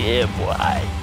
Yeah, boy.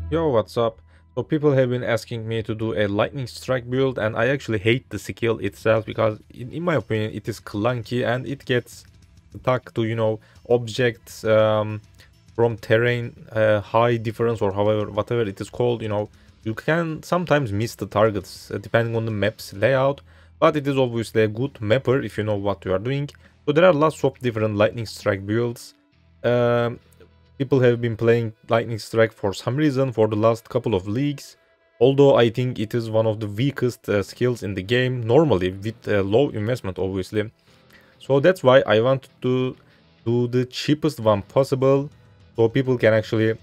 Yo, what's up? So people have been asking me to do a lightning strike build, and I actually hate the skill itself because in my opinion it is clunky and it gets stuck to, objects from terrain, high difference, or however, whatever it is called, you know, you can sometimes miss the targets depending on the map's layout, but it is obviously a good mapper if you know what you are doing. So there are lots of different lightning strike builds. People have been playing lightning strike for some reason for the last couple of leagues, although I think it is one of the weakest skills in the game normally, with low investment obviously. So that's why I want to do the cheapest one possible, so people can actually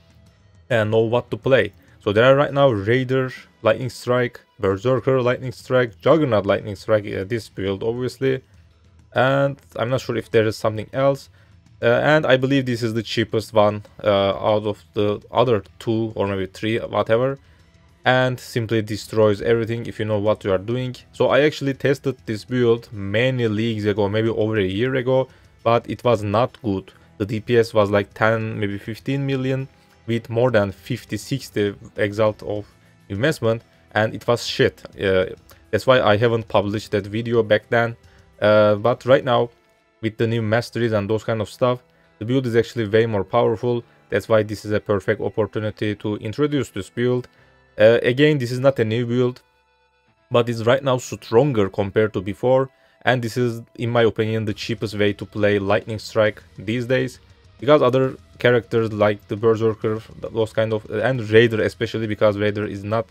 know what to play. So there are right now Raider Lightning Strike, Berserker Lightning Strike, Juggernaut Lightning Strike, this build obviously, and I'm not sure if there is something else. And I believe this is the cheapest one out of the other 2 or maybe 3, whatever, and simply destroys everything if you know what you are doing. So I actually tested this build many leagues ago, maybe over a year ago, but it was not good. The DPS was like 10, maybe 15 million with more than 50-60 Exalt of investment, and it was shit. That's why I haven't published that video back then. But right now, with the new masteries and those kind of stuff, the build is actually way more powerful. That's why this is a perfect opportunity to introduce this build. Again, this is not a new build, but it's right now stronger compared to before, and this is, in my opinion, the cheapest way to play Lightning Strike these days, because other characters like the Berserker, those kind of, and Raider especially, because Raider is not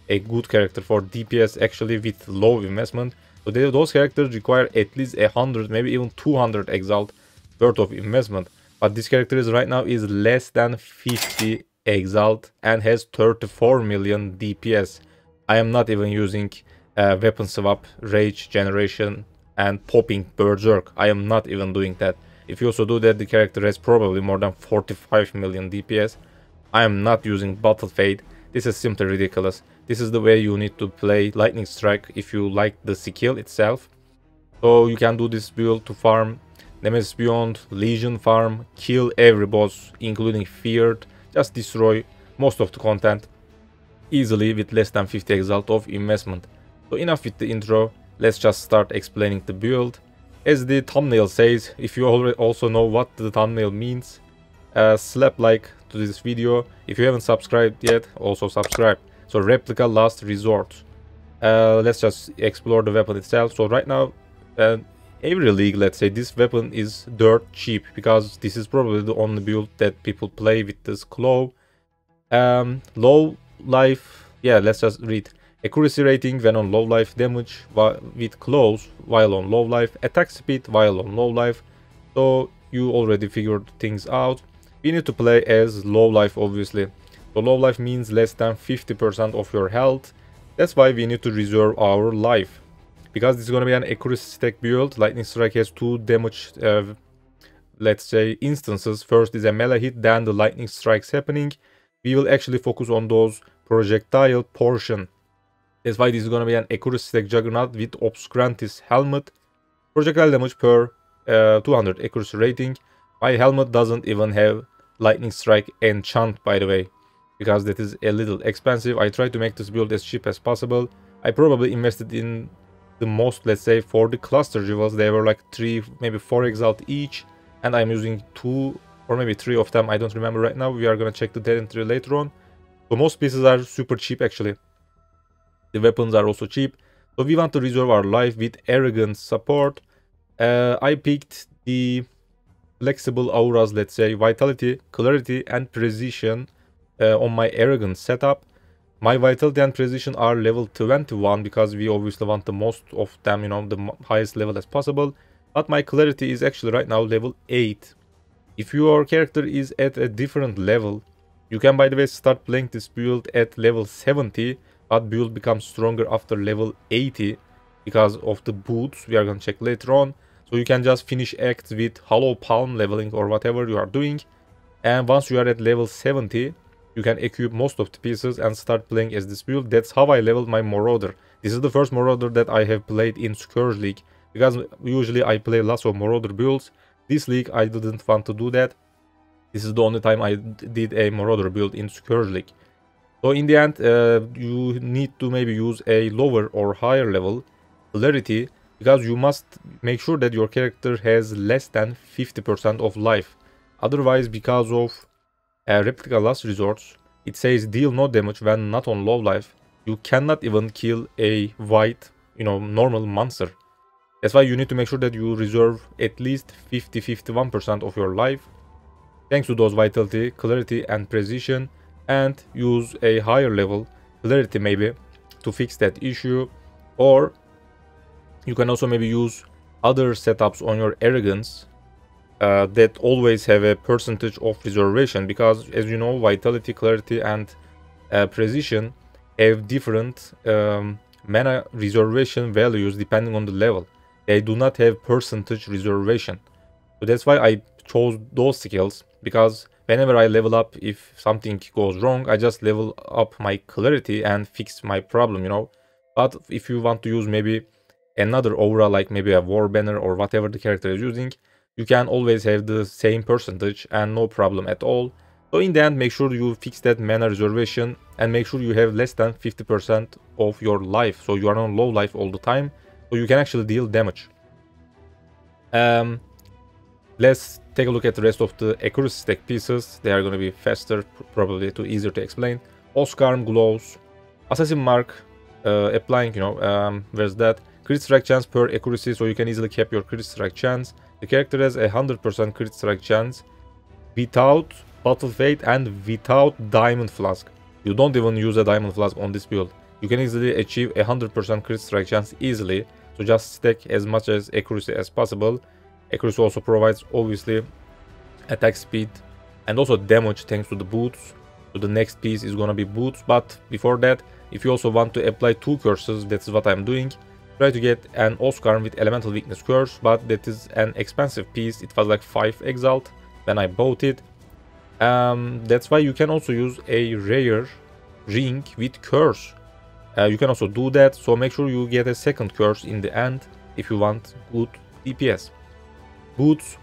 a good character for DPS actually with low investment. So those characters require at least 100, maybe even 200 Exalt worth of investment. But this character is right now is less than 50 Exalt and has 34 million DPS. I am not even using weapon swap, rage generation, and popping Berserk. I am not even doing that. If you also do that, the character has probably more than 45 million DPS. I am not using Battle Fade. This is simply ridiculous. This is the way you need to play Lightning Strike if you like the skill itself. So you can do this build to farm Nemesis Beyond, Legion farm, kill every boss, including Feared, just destroy most of the content easily with less than 50 Exalt of investment. So enough with the intro, let's just start explaining the build. As the thumbnail says, if you already also know what the thumbnail means, slap like to this video. If you haven't subscribed yet, also subscribe. So Replica Last Resort. Let's just explore the weapon itself. So right now, every league, let's say, this weapon is dirt cheap, because this is probably the only build that people play with this claw. Low life, yeah, let's just read. Accuracy rating when on low life, damage with claws while on low life, attack speed while on low life. So you already figured things out. We need to play as low life, obviously. So low life means less than 50% of your health. That's why we need to reserve our life, because this is going to be an accuracy stack build. Lightning Strike has 2 damage, let's say, instances. First is a melee hit, then the lightning strikes happening. We will actually focus on those projectile portion. That's why this is going to be an accuracy stack Juggernaut with Obscurantis helmet. Projectile damage per 200 accuracy rating. My helmet doesn't even have lightning strike enchant, by the way, because that is a little expensive. I tried to make this build as cheap as possible. I probably invested in the most, let's say, for the cluster jewels. They were like 3, maybe 4 Exalt each, and I'm using 2 or maybe 3 of them. I don't remember right now. We are gonna check the dead entry later on. So most pieces are super cheap actually. The weapons are also cheap. So we want to reserve our life with arrogant support. I picked the flexible auras, let's say, vitality, clarity, and precision on my arrogant setup. My vitality and precision are level 21, because we obviously want the most of them, you know, the highest level as possible. But my clarity is actually right now level 8. If your character is at a different level, you can, by the way, start playing this build at level 70, but build becomes stronger after level 80 because of the boots we are gonna check later on. So you can just finish acts with hollow palm leveling or whatever you are doing, and once you are at level 70, you can equip most of the pieces and start playing as this build. That's how I leveled my Marauder. This is the first Marauder that I have played in Scourge League, because usually I play lots of Marauder builds. This league I didn't want to do that. This is the only time I did a Marauder build in Scourge League. So in the end, you need to maybe use a lower or higher level clarity, because you must make sure that your character has less than 50% of life. Otherwise, because of Replica last resorts. It says deal no damage when not on low life. You cannot even kill a white, normal monster. That's why you need to make sure that you reserve at least 50-51% of your life, thanks to those vitality, clarity, and precision, and use a higher level clarity maybe to fix that issue. Or you can also maybe use other setups on your arrogance that always have a percentage of reservation, because as you know, vitality, clarity, and precision have different mana reservation values depending on the level. They do not have percentage reservation. So that's why I chose those skills, because whenever I level up, if something goes wrong, I just level up my clarity and fix my problem. But if you want to use maybe another aura, like maybe a war banner or whatever the character is using, you can always have the same percentage and no problem at all. So in the end, make sure you fix that mana reservation and make sure you have less than 50% of your life, so you are on low life all the time, so you can actually deal damage. Let's take a look at the rest of the accuracy stack pieces. They are going to be faster, probably too easier to explain. Oscarm, glows, assassin mark, applying, where's that? Crit strike chance per accuracy, so you can easily cap your crit strike chance. The character has a 100% crit strike chance without Battle Fate and without Diamond Flask. You don't even use a Diamond Flask on this build. You can easily achieve a 100% crit strike chance easily, so just stack as much as accuracy as possible. Accuracy also provides, obviously, attack speed and also damage thanks to the boots. So the next piece is gonna be boots, but before that, if you also want to apply 2 curses, that's what I'm doing. Try to get an Oscar with elemental weakness curse, but that is an expensive piece. It was like 5 Exile when I bought it. That's why you can also use a rare ring with curse. You can also do that, so make sure you get a second curse in the end if you want good DPS. Boots.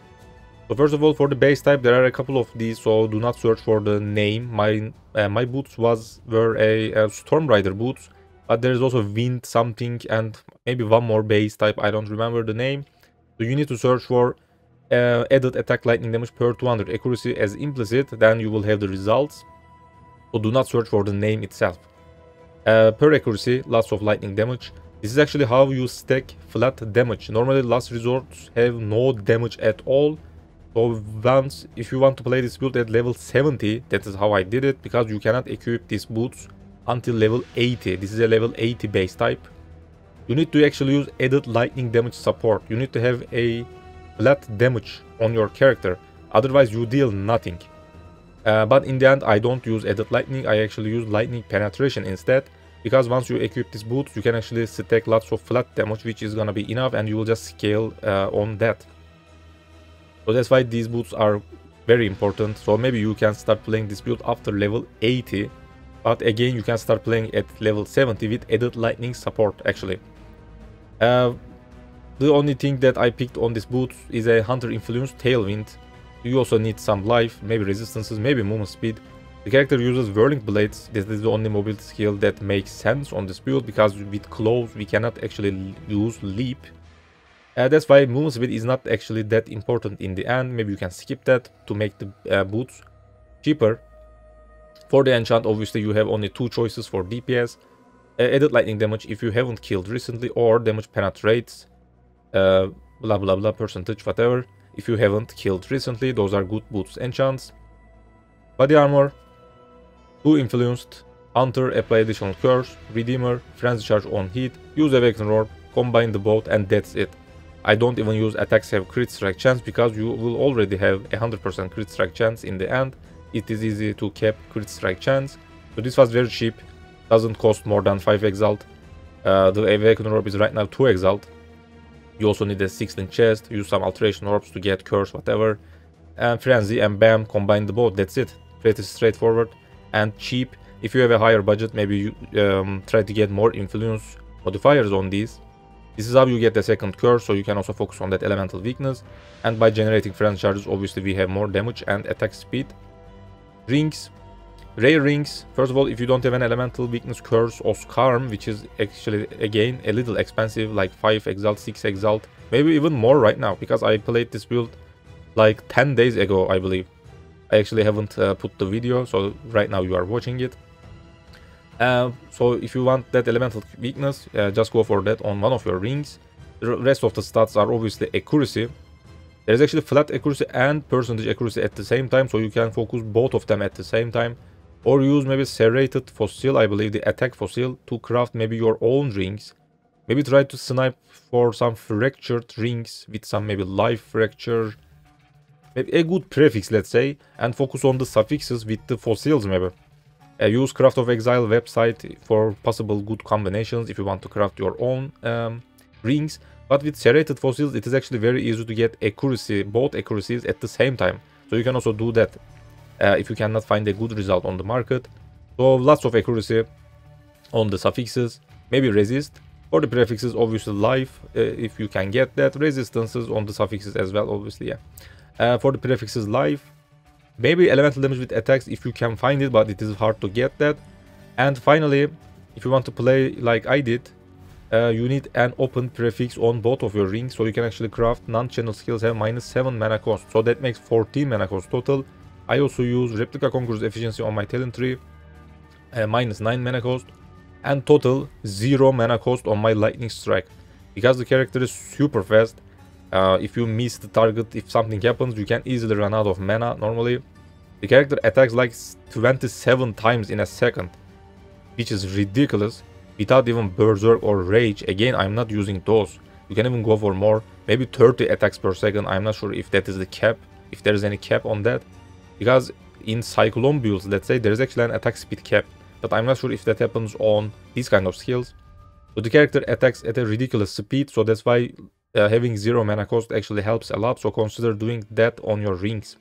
So first of all, for the base type, there are a couple of these, so do not search for the name. My boots were a Storm Rider boots, but there is also wind something and maybe one more base type. I don't remember the name. So you need to search for added attack lightning damage per 200 accuracy as implicit, then you will have the results. So do not search for the name itself. Per accuracy, lots of lightning damage. This is actually how you stack flat damage. Normally last resorts have no damage at all. So once, if you want to play this build at level 70, that is how I did it, because you cannot equip these boots until level 80. This is a level 80 base type. You need to actually use added lightning damage support. You need to have a flat damage on your character, otherwise you deal nothing. But in the end, I don't use added lightning, I actually use lightning penetration instead, because once you equip these boots, you can actually stack lots of flat damage, which is gonna be enough, and you will just scale on that. So that's why these boots are very important. So maybe you can start playing this build after level 80, but again you can start playing at level 70 with added lightning support actually. The only thing that I picked on this boot is a Hunter influenced Tailwind. You also need some life, maybe resistances, maybe movement speed. The character uses Whirling Blades. This is the only mobility skill that makes sense on this build, because with claws we cannot actually use leap. That's why movement speed is not actually that important in the end. Maybe you can skip that to make the boots cheaper. For the enchant, obviously you have only 2 choices for DPS. Added lightning damage if you haven't killed recently, or damage penetrates, blah blah blah percentage, whatever, if you haven't killed recently. Those are good boots enchants. Body armor, 2 influenced, Hunter, apply additional curse, Redeemer, frenzy charge on hit, use Awakener orb, combine the both, and that's it. I don't even use attacks have crit strike chance, because you will already have a 100% crit strike chance in the end. It is easy to cap crit strike chance. So this was very cheap, doesn't cost more than 5 Exile. The Awakener orb is right now 2 Exile. You also need a 6-link chest, use some alteration orbs to get curse, whatever. And frenzy, and bam, combine the both, that's it. Pretty straightforward and cheap. If you have a higher budget, maybe you try to get more influence modifiers on these. This is how you get the second curse, so you can also focus on that elemental weakness. And by generating frenzy charges, obviously we have more damage and attack speed. Rings. Rare rings. First of all, if you don't have an elemental weakness curse or Scarm, which is actually again a little expensive, like 5 Exalt, 6 Exalt, maybe even more right now, because I played this build like 10 days ago, I believe. I actually haven't put the video, so right now you are watching it. So if you want that elemental weakness, just go for that on one of your rings. The rest of the stats are obviously accuracy. There's actually flat accuracy and percentage accuracy at the same time, so you can focus both of them at the same time. Or use maybe serrated fossil, I believe the attack fossil, to craft maybe your own rings. Maybe try to snipe for some fractured rings with some maybe life fracture. Maybe a good prefix, let's say, and focus on the suffixes with the fossils maybe. Use Craft of Exile website for possible good combinations if you want to craft your own rings. But with serrated fossils, it is actually very easy to get accuracy, both accuracies at the same time. So you can also do that if you cannot find a good result on the market. So lots of accuracy on the suffixes, maybe resist. For the prefixes, obviously life, if you can get that. Resistances on the suffixes as well, obviously, yeah. For the prefixes, life. Maybe elemental damage with attacks if you can find it, but it is hard to get that. And finally, if you want to play like I did, you need an open prefix on both of your rings, so you can actually craft non-channel skills have -7 mana cost, so that makes 14 mana cost total. I also use Replica Conqueror's efficiency on my talent tree, -9 mana cost, and total 0 mana cost on my lightning strike. Because the character is super fast, if you miss the target, if something happens, you can easily run out of mana normally. The character attacks like 27 times in a second, which is ridiculous, without even berserk or rage. Again, I'm not using those. You can even go for more, maybe 30 attacks per second. I'm not sure if that is the cap, if there is any cap on that, because in Cyclone builds, let's say, there is actually an attack speed cap, but I'm not sure if that happens on these kind of skills. So the character attacks at a ridiculous speed, so that's why having 0 mana cost actually helps a lot, so consider doing that on your rings.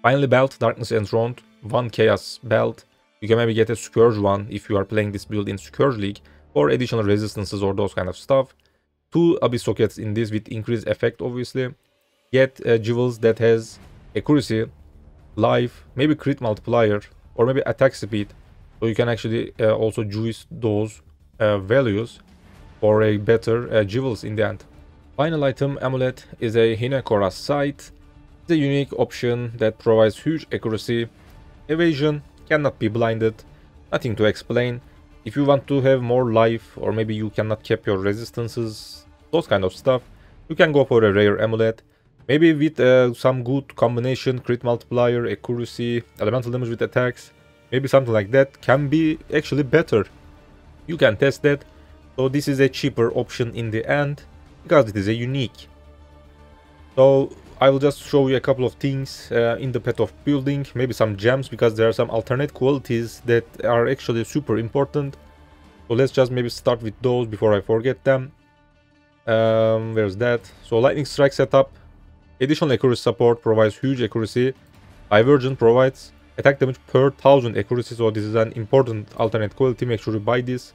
Finally, belt, Darkness Enthroned, 1 Chaos belt. You can maybe get a Scourge one if you are playing this build in Scourge League, or additional resistances or those kind of stuff. 2 Abyss Sockets in this with increased effect, obviously. Get Jewels that has accuracy, life, maybe crit multiplier, or maybe attack speed. So you can actually also juice those values for a better jewels in the end. Final item, Amulet, is a Hinekora sight. It's a unique option that provides huge accuracy, evasion, cannot be blinded, nothing to explain. If you want to have more life, or maybe you cannot cap your resistances, those kind of stuff, you can go for a rare Amulet. Maybe with some good combination, crit multiplier, accuracy, elemental damage with attacks, maybe something like that can be actually better. You can test that. So this is a cheaper option in the end, because it is a unique. So I will just show you a couple of things in the path of building, maybe some gems, because there are some alternate qualities that are actually super important. So let's just maybe start with those before I forget them. Where's that? So lightning strike setup, additional accuracy support provides huge accuracy. Divergent provides attack damage per 1000 accuracy, so this is an important alternate quality, make sure you buy this.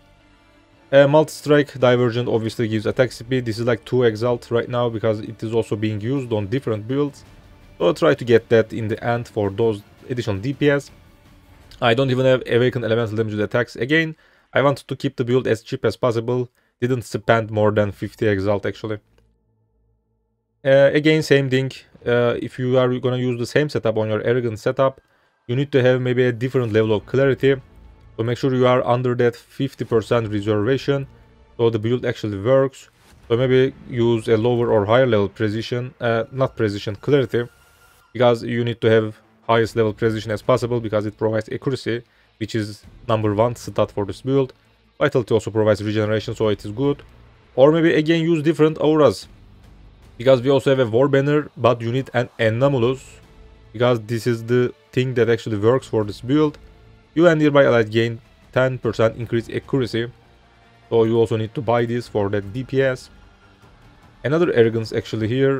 Multi-strike Divergent obviously gives attack speed. This is like 2 Exalt right now because it is also being used on different builds. So I'll try to get that in the end for those additional DPS. I don't even have Awaken elemental damage with attacks. Again, I wanted to keep the build as cheap as possible. Didn't spend more than 50 Exalt actually. Again, same thing. If you are gonna use the same setup on your Arrogant setup, you need to have maybe a different level of clarity. So make sure you are under that 50% reservation, so the build actually works. So maybe use a lower or higher level precision, not precision, clarity, because you need to have highest level precision as possible, because it provides accuracy, which is #1 stat for this build. Vitality also provides regeneration, so it is good. Or maybe again use different auras, because we also have a war banner, but you need an anomalous, because this is the thing that actually works for this build. You and nearby allies gain 10% increased accuracy, so you also need to buy this for that DPS. Another arrogance actually here,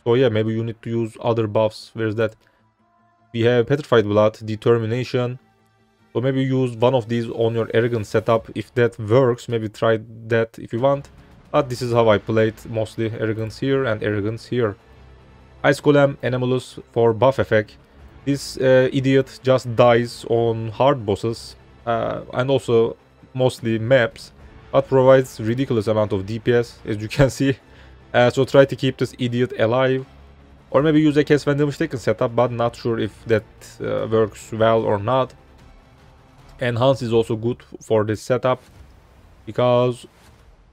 so yeah, maybe you need to use other buffs. Where's that? We have Petrified Blood, Determination, so maybe use one of these on your arrogance setup. If that works, maybe try that if you want, but this is how I played, mostly arrogance here and arrogance here. Ice Golem, Anomalous for buff effect. This idiot just dies on hard bosses and also mostly maps, but provides ridiculous amount of DPS, as you can see. So try to keep this idiot alive. Or maybe use a cast when damage taken setup, but not sure if that works well or not. Enhance is also good for this setup, because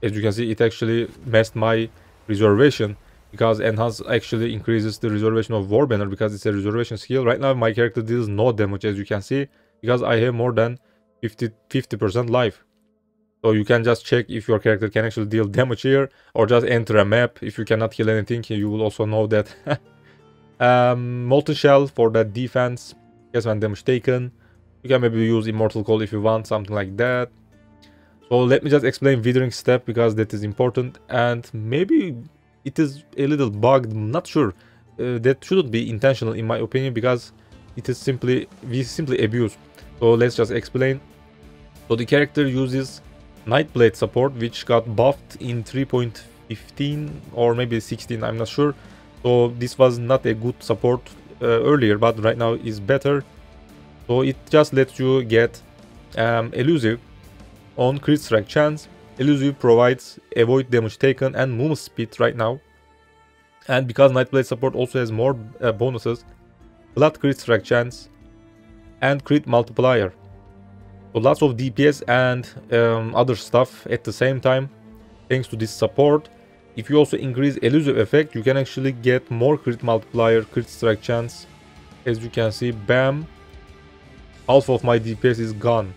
as you can see, it actually messed my reservation, because enhance actually increases the reservation of war banner, because it's a reservation skill. Right now my character deals no damage, as you can see, because I have more than 50% life. So you can just check if your character can actually deal damage here, or just enter a map. If you cannot kill anything, you will also know that. Molten Shell for that defense, guess when damage taken. You can maybe use Immortal Cold if you want, something like that. So let me just explain Withering Step, because that is important, and maybe it is a little bugged, not sure. That shouldn't be intentional in my opinion, because it is we simply abuse. So let's just explain. So the character uses Nightblade support, which got buffed in 3.15 or maybe 16, I'm not sure. So this was not a good support earlier, but right now is better. So it just lets you get Elusive on crit strike chance. Elusive provides avoid damage taken and movement speed right now. And because Nightblade support also has more bonuses, blood crit strike chance and crit multiplier. So lots of DPS and other stuff at the same time, thanks to this support. If you also increase Elusive effect, you can actually get more crit multiplier, crit strike chance. As you can see, bam, half of my DPS is gone.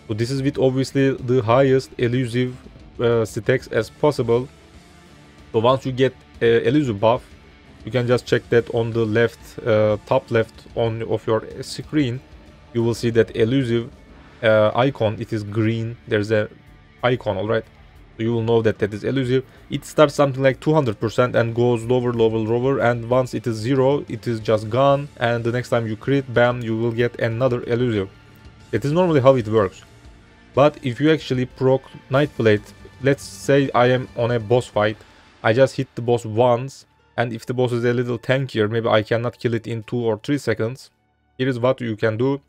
So this is with obviously the highest Elusive stacks as possible. So once you get Elusive buff, you can just check that on the left, top left of your screen. You will see that Elusive icon, it is green. There's a icon, all right. So you will know that that is Elusive. It starts something like 200% and goes lower, and once it is 0, it is just gone, and the next time you crit, bam, you will get another Elusive. That is normally how it works. But if you actually proc Nightblade, let's say I am on a boss fight, I just hit the boss once, and if the boss is a little tankier, maybe I cannot kill it in 2 or 3 seconds. Here is what you can do.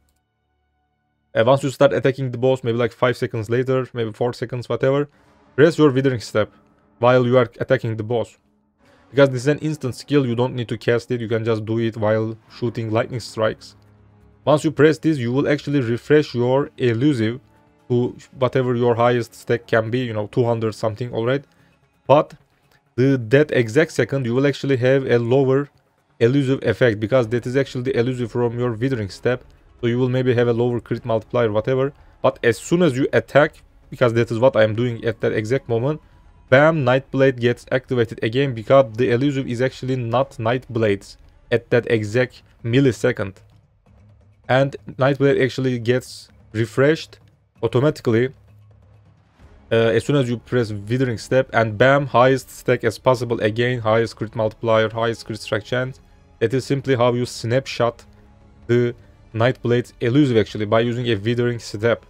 Once you start attacking the boss, maybe like 5 seconds later, maybe 4 seconds, whatever, press your Withering Step while you are attacking the boss. Because this is an instant skill, you don't need to cast it, you can just do it while shooting lightning strikes. Once you press this, you will actually refresh your Elusive to whatever your highest stack can be, 200 something, alright. But that exact second, you will actually have a lower Elusive effect, because that is actually the Elusive from your Withering Step. So you will maybe have a lower crit multiplier, whatever. But as soon as you attack, because that is what I am doing at that exact moment, bam, Nightblade gets activated again, because the Elusive is actually not Nightblades at that exact millisecond. And Nightblade actually gets refreshed automatically as soon as you press Withering Step, and bam, highest stack as possible again, highest crit multiplier, highest crit strike chance. That is simply how you snapshot the Nightblade's Elusive, actually, by using a Withering Step.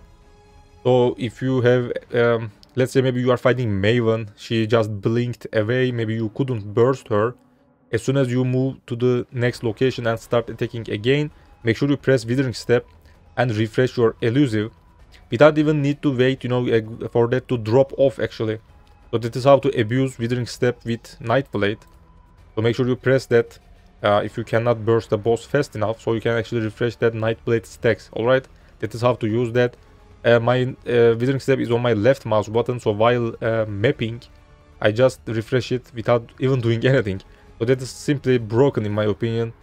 So if you have, let's say maybe you are fighting Maven, she just blinked away, maybe you couldn't burst her. As soon as you move to the next location and start attacking again, make sure you press Withering Step and refresh your Elusive, without even need to wait, for that to drop off, actually. So that is how to abuse Withering Step with Nightblade. So make sure you press that if you cannot burst the boss fast enough, so you can actually refresh that Nightblade stacks, alright? That is how to use that. My Withering Step is on my left mouse button, so while mapping, I just refresh it without even doing anything. So that is simply broken in my opinion.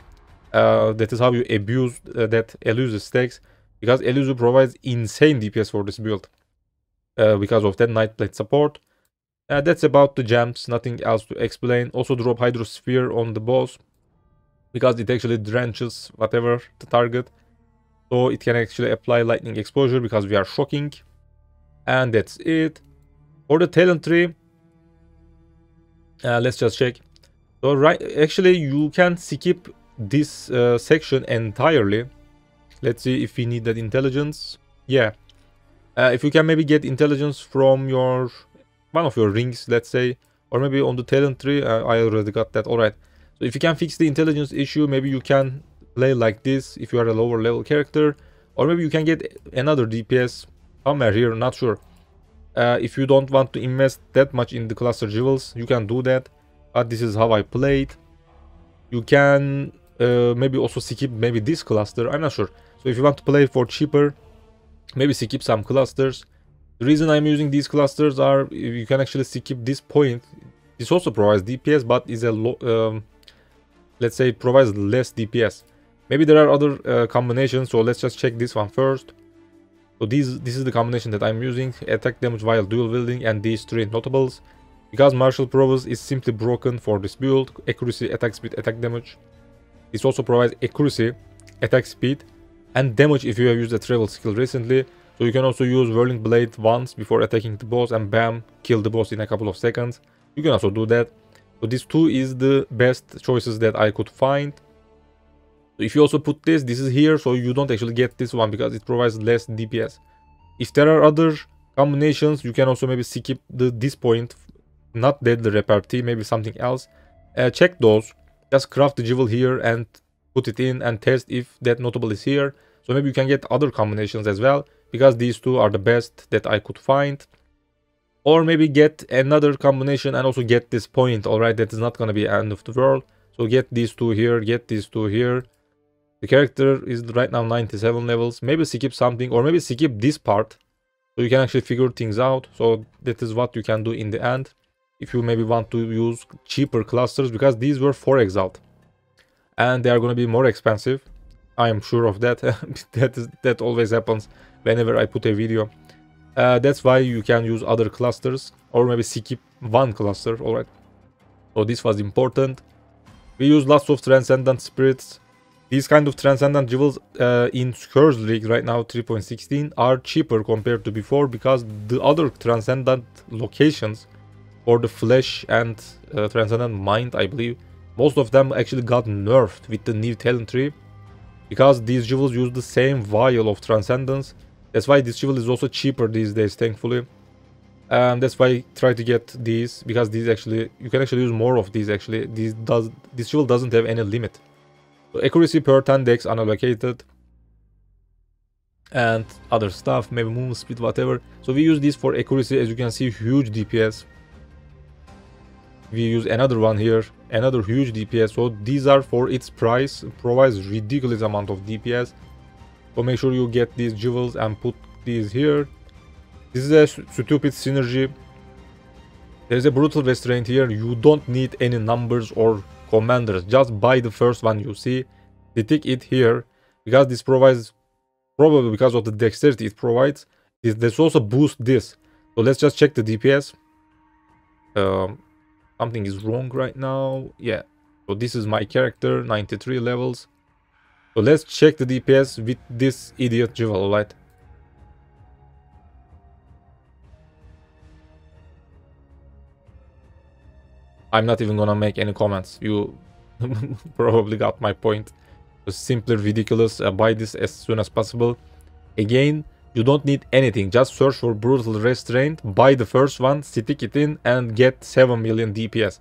That is how you abuse that Elusive stacks, because Elusive provides insane DPS for this build because of that Nightblade support. That's about the gems, nothing else to explain. Also drop Hydra Sphere on the boss, because it actually drenches whatever the target. So it can actually apply lightning exposure, because we are shocking. And that's it. For the talent tree, let's just check. So actually you can skip this section entirely. Let's see if we need that intelligence. Yeah. If you can maybe get intelligence from one of your rings, let's say, or maybe on the talent tree. I already got that. Alright. So if you can fix the intelligence issue, maybe you can play like this if you are a lower level character, or maybe you can get another DPS somewhere here, not sure. If you don't want to invest that much in the cluster jewels, you can do that, but this is how I played. you can maybe also skip maybe this cluster. I'm not sure. So if you want to play for cheaper, maybe skip some clusters. The reason I'm using these clusters are you can actually skip this point. This also provides DPS, but is a let's say provides less DPS. Maybe there are other combinations, so let's just check this one first. So this is the combination that I'm using: attack damage while dual wielding and these three notables. Because martial prowess is simply broken for this build: accuracy, attack speed, attack damage. This also provides accuracy, attack speed, and damage if you have used a travel skill recently. So you can also use Whirling Blade once before attacking the boss and bam, kill the boss in a couple of seconds. You can also do that. So these two is the best choices that I could find. So if you also put this is here, so you don't actually get this one because it provides less DPS. If there are other combinations, you can also maybe skip this point, not deadly repartee, maybe something else. Check those. Just craft the jewel here and put it in and test if that notable is here. So maybe you can get other combinations as well, because these two are the best that I could find. Or maybe get another combination and also get this point. Alright, that is not gonna be the end of the world. So get these two here, get these two here. The character is right now 97 levels. Maybe skip something, or maybe skip this part, so you can actually figure things out. So that is what you can do in the end, if you maybe want to use cheaper clusters, because these were for Exile and they are going to be more expensive. I am sure of that. that always happens whenever I put a video. That's why you can use other clusters, or maybe skip one cluster. All right, so this was important. We use lots of transcendent spirits. These kind of transcendent jewels in Scourge League right now 3.16 are cheaper compared to before, because the other transcendent locations for the flesh and transcendent mind, I believe, most of them actually got nerfed with the new talent tree, because these jewels use the same vial of transcendence. That's why this jewel is also cheaper these days, thankfully. That's why I try to get these, because these actually, you can actually use more of these actually. This jewel doesn't have any limit. So accuracy per 10 dex unallocated, and other stuff, maybe movement speed, whatever. So we use this for accuracy. As you can see, huge DPS. We use another one here, another huge DPS. So these are, for its price, provides ridiculous amount of DPS. So make sure you get these jewels and put these here. This is a stupid synergy. There's a brutal restraint here. You don't need any numbers or commanders. Just buy the first one you see, stick it here, because this provides, probably because of the dexterity it provides, this also boosts this. So let's just check the DPS. Something is wrong right now. Yeah, so this is my character, 93 levels. So let's check the DPS with this idiot jewel, right? I'm not even gonna make any comments. You probably got my point. It's simply ridiculous. Buy this as soon as possible. Again, you don't need anything. Just search for brutal restraint, buy the first one, stick it in, and get 7 million DPS.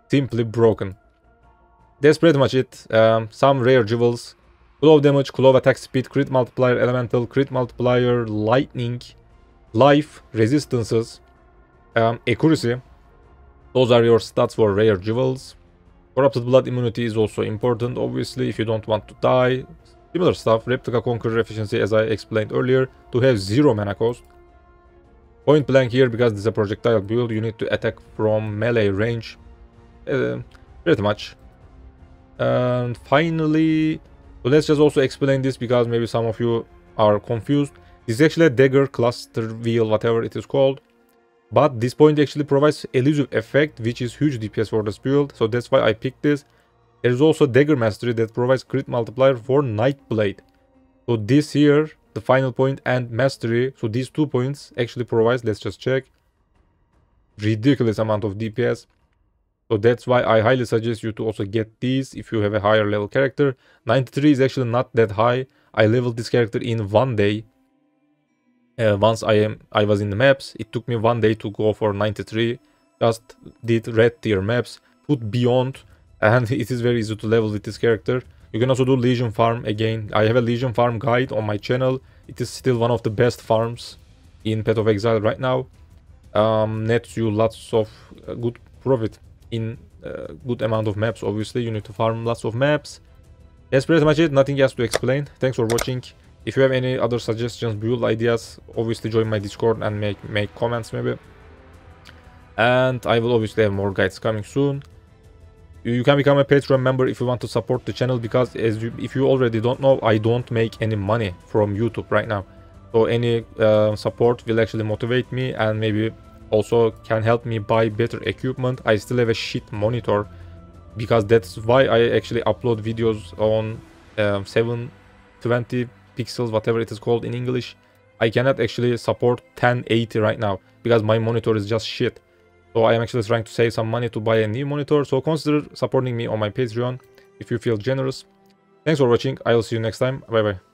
Simply broken. That's pretty much it. Some rare jewels: claw damage, claw attack speed, crit multiplier, elemental, crit multiplier, lightning, life, resistances, accuracy. Those are your stats for rare jewels. Corrupted blood immunity is also important, obviously, if you don't want to die. Similar stuff: replica, conqueror efficiency, as I explained earlier, to have 0 mana cost. Point blank here, because this is a projectile build, you need to attack from melee range. Pretty much. And finally, so let's just also explain this, because maybe some of you are confused. This is actually a dagger cluster wheel, whatever it is called. But this point actually provides elusive effect, which is huge DPS for this build. So that's why I picked this. There is also dagger mastery that provides crit multiplier for Nightblade. So this here, the final point, and mastery. So these 2 points actually provides, let's just check, ridiculous amount of DPS. So that's why I highly suggest you to also get these if you have a higher level character. 93 is actually not that high. I leveled this character in 1 day. Once I was in the maps, it took me 1 day to go for 93. Just did red tier maps, put beyond, and it is very easy to level with this character. You can also do Legion farm. Again, I have a Legion farm guide on my channel. It is still one of the best farms in Path of Exile right now. Nets you lots of good profit in good amount of maps. Obviously you need to farm lots of maps. That's pretty much it, nothing else to explain. Thanks for watching. If you have any other suggestions, build ideas, obviously join my Discord and make comments maybe. And I will obviously have more guides coming soon. You can become a Patreon member if you want to support the channel, because if you already don't know, I don't make any money from YouTube right now. So any support will actually motivate me and maybe also can help me buy better equipment. I still have a shit monitor, because that's why I actually upload videos on 720 pixels, whatever it is called in English. I cannot actually support 1080 right now because my monitor is just shit. So I am actually trying to save some money to buy a new monitor. So consider supporting me on my Patreon if you feel generous. Thanks for watching. I will see you next time. Bye bye.